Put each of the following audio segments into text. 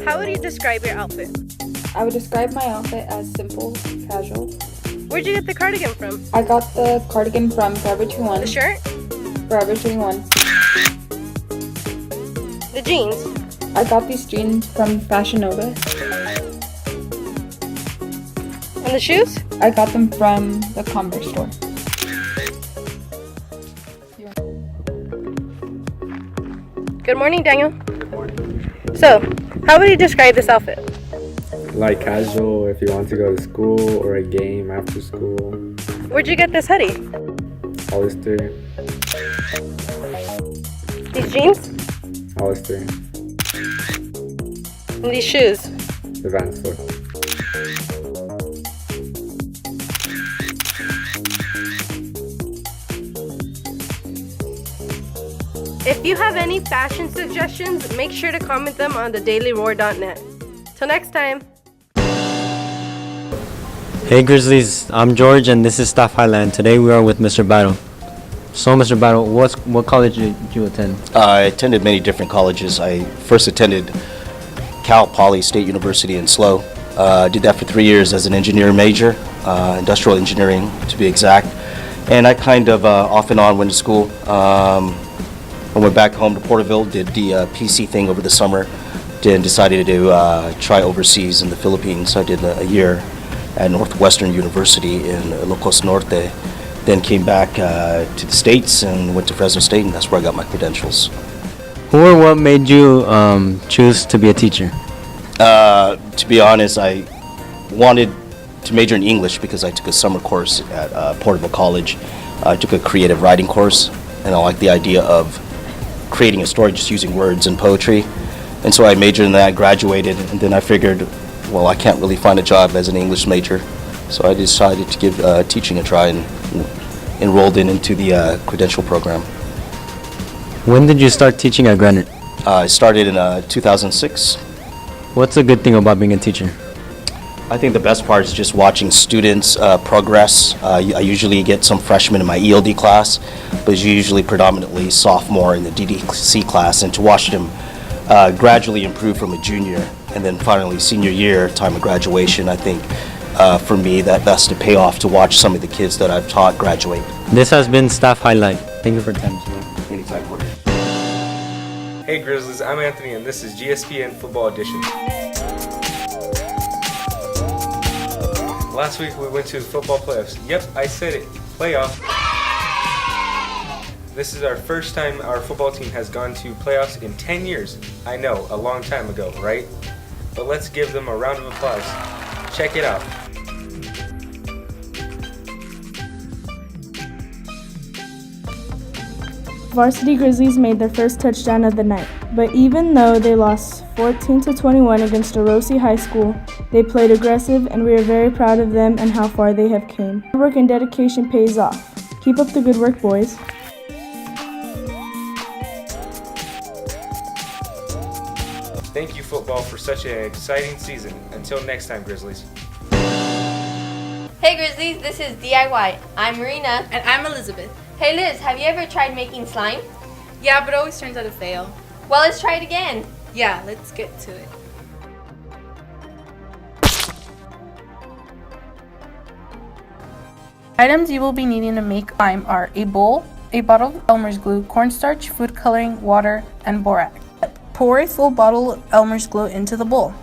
How would you describe your outfit? I would describe my outfit as simple, casual. Where'd you get the cardigan from? I got the cardigan from Forever 21. The shirt? Forever 21. The jeans? I got these jeans from Fashion Nova. And the shoes? I got them from the Converse store. Good morning, Daniel. Good morning. So, how would you describe this outfit? Like casual if you want to go to school or a game after school. Where'd you get this hoodie? Hollister. These jeans? Hollister. And these shoes? The Van store. If you have any fashion suggestions, make sure to comment them on thedailyroar.net. Till next time. Hey Grizzlies, I'm George and this is Staff Highland. Today we are with Mr. Baddo. So Mr. Baddo, what college did you attend? I attended many different colleges. I first attended Cal Poly State University in SLO. Did that for 3 years as an engineering major, industrial engineering to be exact. And I kind of off and on went to school. I went back home to Porterville, did the PC thing over the summer, then decided to try overseas in the Philippines. I did a year at Northwestern University in Ilocos Norte, then came back to the States and went to Fresno State, and that's where I got my credentials. Who or what made you choose to be a teacher? To be honest, I wanted to major in English because I took a summer course at Porterville College. I took a creative writing course, and I liked the idea of creating a story just using words and poetry. And so I majored in that, graduated, and then I figured, well, I can't really find a job as an English major. So I decided to give teaching a try and enrolled into the credential program. When did you start teaching at Granite? I started in 2006. What's a good thing about being a teacher? I think the best part is just watching students progress. I usually get some freshmen in my ELD class, but it's usually predominantly sophomore in the DDC class, and to watch them gradually improve from a junior and then finally senior year, time of graduation, I think for me that's the payoff to watch some of the kids that I've taught graduate. This has been Staff Highlight. Thank you for your time. Anytime. Hey Grizzlies, I'm Anthony and this is GSP Football Edition. Last week we went to the football playoffs. Yep, I said it, playoff. This is our first time our football team has gone to playoffs in 10 years. I know, a long time ago, right? But let's give them a round of applause. Check it out. Varsity Grizzlies made their first touchdown of the night, but even though they lost 14-21 against Orosi High School, they played aggressive and we are very proud of them and how far they have came. Hard work and dedication pays off. Keep up the good work, boys. Thank you football for such an exciting season. Until next time, Grizzlies. Hey Grizzlies, this is DIY. I'm Marina. And I'm Elizabeth. Hey Liz, have you ever tried making slime? Yeah, but it always turns out to fail. Well, let's try it again. Yeah, let's get to it. Items you will be needing to make slime are a bowl, a bottle of Elmer's glue, cornstarch, food coloring, water, and borax. Pour a full bottle of Elmer's glue into the bowl.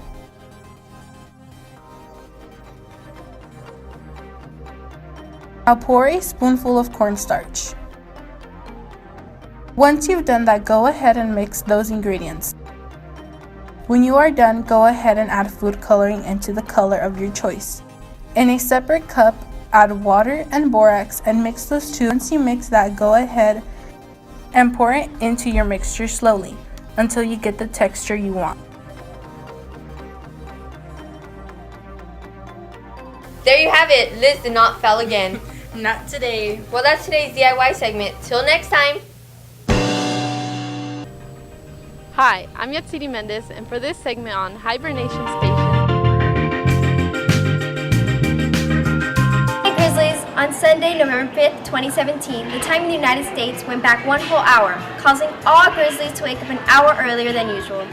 Now pour a spoonful of cornstarch. Once you've done that, go ahead and mix those ingredients. When you are done, go ahead and add food coloring into the color of your choice. In a separate cup, add water and borax and mix those two. Once you mix that, go ahead and pour it into your mixture slowly until you get the texture you want. There you have it. Liz did not fail again. Not today. Well, that's today's DIY segment. Till next time. Hi, I'm Yatsiri Mendez, and for this segment on Hibernation Station. Hey Grizzlies! On Sunday, November 5th, 2017, the time in the United States went back one whole hour, causing all Grizzlies to wake up an hour earlier than usual.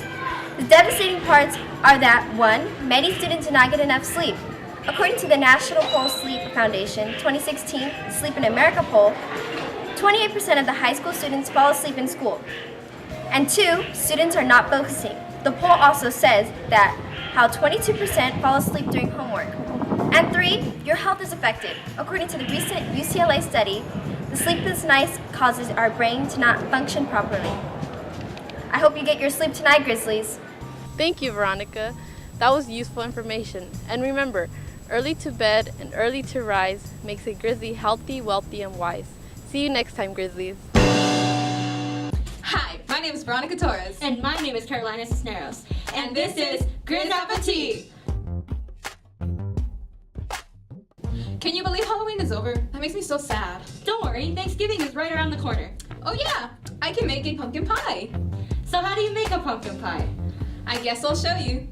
The devastating part are that 1. Many students do not get enough sleep. According to the National Pole Sleep Foundation 2016 Sleep in America poll, 28% of the high school students fall asleep in school. And 2, students are not focusing. The poll also says that how 22% fall asleep during homework. And 3, your health is affected. According to the recent UCLA study, the sleepless nights causes our brain to not function properly. I hope you get your sleep tonight, Grizzlies. Thank you, Veronica. That was useful information. And remember, early to bed and early to rise makes a Grizzly healthy, wealthy, and wise. See you next time, Grizzlies. Hi, my name is Veronica Torres. And my name is Carolina Cisneros. And this is GrizzApetite. Can you believe Halloween is over? That makes me so sad. Don't worry, Thanksgiving is right around the corner. Oh yeah, I can make a pumpkin pie. So how do you make a pumpkin pie? I guess I'll show you.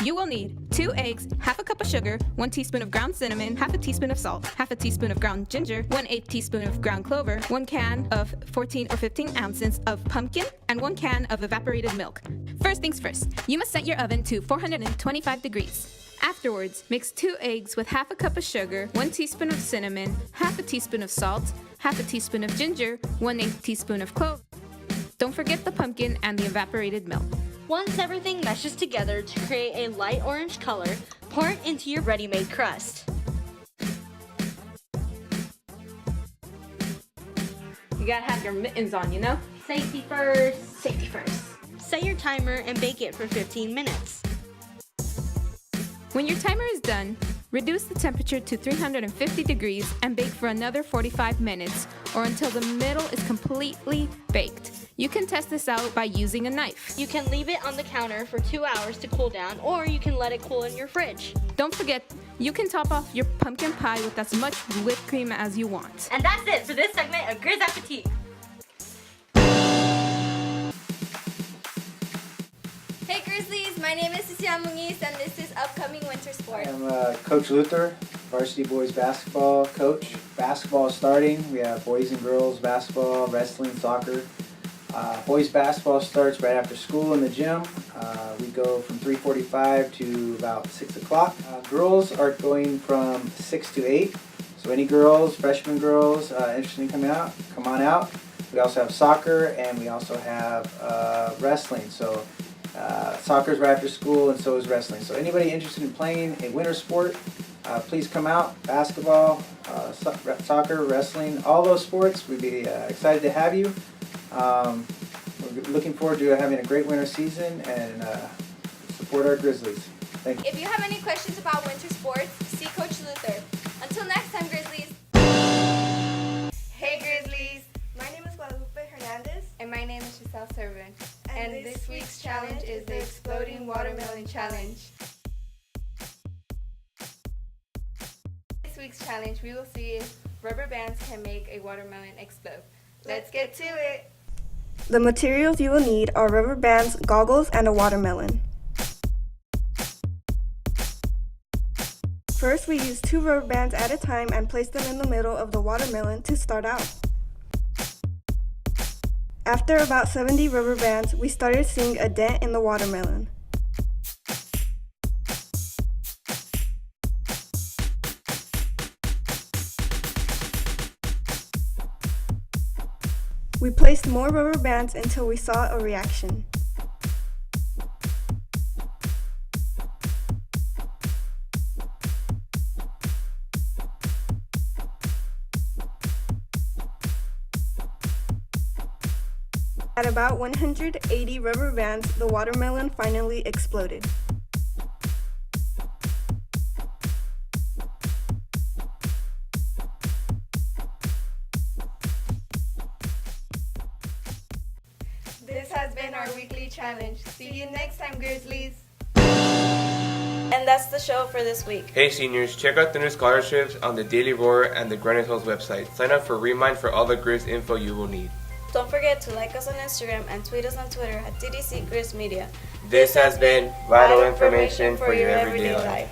You will need 2 eggs, half a cup of sugar, 1 teaspoon of ground cinnamon, half a teaspoon of salt, half a teaspoon of ground ginger, 1/8 teaspoon of ground clover, 1 can of 14 or 15 ounces of pumpkin, and 1 can of evaporated milk. First things first, you must set your oven to 425 degrees. Afterwards, mix 2 eggs with half a cup of sugar, 1 teaspoon of cinnamon, half a teaspoon of salt, half a teaspoon of ginger, 1/8 teaspoon of clove. Don't forget the pumpkin and the evaporated milk. Once everything meshes together to create a light orange color, pour it into your ready-made crust. You gotta have your mittens on, you know? Safety first. Safety first. Set your timer and bake it for 15 minutes. When your timer is done, reduce the temperature to 350 degrees and bake for another 45 minutes or until the middle is completely baked. You can test this out by using a knife. You can leave it on the counter for 2 hours to cool down, or you can let it cool in your fridge. Don't forget, you can top off your pumpkin pie with as much whipped cream as you want. And that's it for this segment of GrizzApetite. Hey Grizzlies, my name is Cecilia Muniz and this is upcoming winter sport. I'm Coach Luther, varsity boys basketball coach. Basketball is starting. We have boys and girls basketball, wrestling, soccer. Boys basketball starts right after school in the gym. We go from 3:45 to about 6 o'clock. Girls are going from 6 to 8. So any girls, freshman girls interested in coming out, come on out. We also have soccer and we also have wrestling. So soccer is right after school and so is wrestling. So anybody interested in playing a winter sport, please come out. Basketball, soccer, wrestling, all those sports. We'd be excited to have you. We're looking forward to having a great winter season and support our Grizzlies. Thank you. If you have any questions about winter sports, see Coach Luther. Until next time, Grizzlies. Hey Grizzlies! My name is Guadalupe Hernandez. And my name is Giselle Servant. And this week's challenge is the Exploding Watermelon Challenge. This week's challenge, we will see if rubber bands can make a watermelon explode. Let's get to it! The materials you will need are rubber bands, goggles, and a watermelon. First, we use 2 rubber bands at a time and place them in the middle of the watermelon to start out. After about 70 rubber bands, we started seeing a dent in the watermelon. We placed more rubber bands until we saw a reaction. At about 180 rubber bands, the watermelon finally exploded. This has been our weekly challenge. See you next time, Grizzlies. And that's the show for this week. Hey seniors, check out the new scholarships on the Daily Roar and the Granite Hills website. Sign up for Remind for all the Grizz info you will need. Don't forget to like us on Instagram and tweet us on Twitter at TDC Grizz Media. This has been vital information for your everyday life.